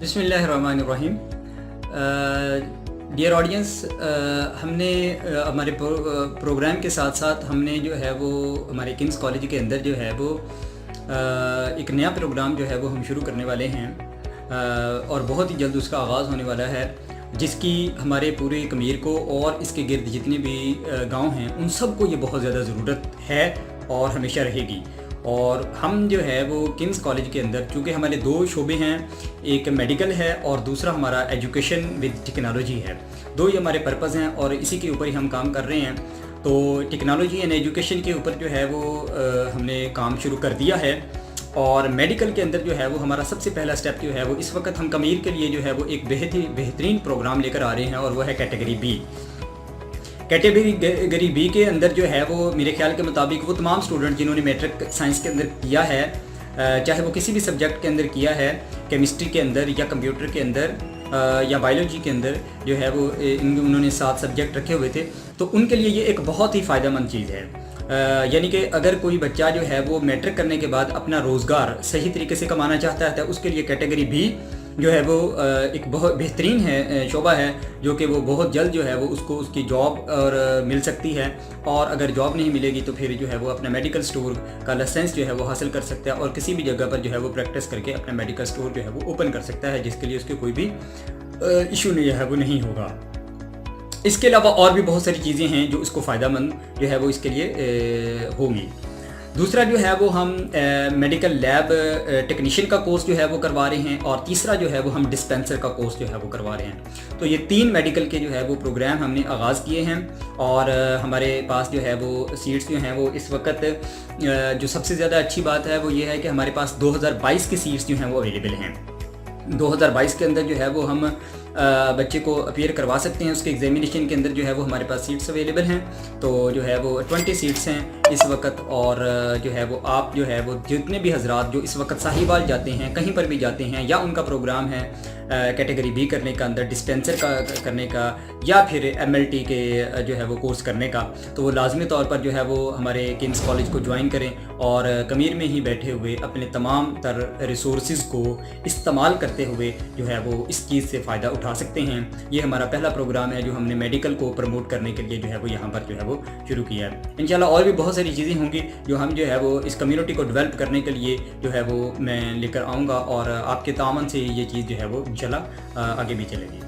बिस्मिल्लाहिर्रहमानिर्रहीम। Dear audience, हमने हमारे प्रोग्राम के साथ साथ हमने जो है वो हमारे किंग्स कॉलेज के अंदर जो है वो एक नया प्रोग्राम जो है वो हम शुरू करने वाले हैं और बहुत ही जल्द उसका आगाज़ होने वाला है, जिसकी हमारे पूरे कमीर को और इसके गिर्द जितने भी गांव हैं उन सब को ये बहुत ज़्यादा ज़रूरत है और हमेशा रहेगी। और हम जो है वो किंग्स कॉलेज के अंदर, चूँकि हमारे दो शोबे हैं, एक मेडिकल है और दूसरा हमारा एजुकेशन विद टेक्नोलॉजी है। दो ही हमारे पर्पज़ हैं और इसी के ऊपर ही हम काम कर रहे हैं। तो टेक्नोलॉजी एंड एजुकेशन के ऊपर जो है वो हमने काम शुरू कर दिया है। और मेडिकल के अंदर जो है वो हमारा सबसे पहला स्टेप जो है वो इस वक्त हम कमीर के लिए जो है वो एक बेहतरीन प्रोग्राम लेकर आ रहे हैं, और वो है कैटेगरी बी। कैटेगरी बी के अंदर जो है वो मेरे ख्याल के मुताबिक वो तमाम स्टूडेंट जिन्होंने मैट्रिक साइंस के अंदर किया है, चाहे वो किसी भी सब्जेक्ट के अंदर किया है, केमिस्ट्री के अंदर या कंप्यूटर के अंदर या बायोलॉजी के अंदर जो है वो उन्होंने 7 सब्जेक्ट रखे हुए थे, तो उनके लिए ये एक बहुत ही फ़ायदेमंद चीज़ है। यानी कि अगर कोई बच्चा जो है वो मैट्रिक करने के बाद अपना रोज़गार सही तरीके से कमाना चाहता है तो उसके लिए कैटेगरी बी जो है वो एक बहुत बेहतरीन है शोबा है, जो कि वो बहुत जल्द जो है वो उसको उसकी जॉब और मिल सकती है। और अगर जॉब नहीं मिलेगी तो फिर जो है वो अपना मेडिकल स्टोर का लाइसेंस जो है वो हासिल कर सकता है और किसी भी जगह पर जो है वो प्रैक्टिस करके अपना मेडिकल स्टोर जो है वो ओपन कर सकता है, जिसके लिए उसके कोई भी इशू नहीं है वो नहीं होगा। इसके अलावा और भी बहुत सारी चीज़ें हैं जो इसको फ़ायदेमंद जो है वो इसके लिए होंगी। दूसरा जो है वो हम मेडिकल लैब टेक्नीशियन का कोर्स जो है वो करवा रहे हैं, और तीसरा जो है वो हम डिस्पेंसर का कोर्स जो है वो करवा रहे हैं। तो ये 3 मेडिकल के जो है वो प्रोग्राम हमने आगाज़ किए हैं, और हमारे पास जो है वो सीट्स जो हैं वो इस वक्त जो सबसे ज़्यादा अच्छी बात है वो ये है कि हमारे पास 2022 की सीट्स जो हैं वो अवेलेबल हैं। 2022 के अंदर जो है वो हम बच्चे को अपीयर करवा सकते हैं। उसके एग्जामिनेशन के अंदर जो है वो हमारे पास सीट्स अवेलेबल हैं, तो जो है वो 20 सीट्स हैं इस वक्त। और जो है वो आप जो है वो जितने भी हजरात जो इस वक्त साहिवाल जाते हैं, कहीं पर भी जाते हैं, या उनका प्रोग्राम है कैटेगरी बी करने का, अंदर डिस्पेंसर का करने का, या फिर MLT के जो है वो कोर्स करने का, तो वो लाजमी तौर पर जो है वो हमारे किंग्स कॉलेज को ज्वाइन करें और कमीर में ही बैठे हुए अपने तमाम तर रिसोर्सेज को इस्तेमाल करते हुए जो है वो इस चीज़ से फ़ायदा उठा सकते हैं। ये हमारा पहला प्रोग्राम है जो हमने मेडिकल को प्रमोट करने के लिए जो है वो यहाँ पर जो है वो शुरू किया है। इंशाल्लाह और भी बहुत सारी चीज़ें होंगी जो हम जो है वो इस कम्युनिटी को डेवलप करने के लिए जो है वो मैं लेकर आऊँगा, और आपके तामन से ये चीज़ जो है वो इंशाल्लाह आगे भी चलेगी।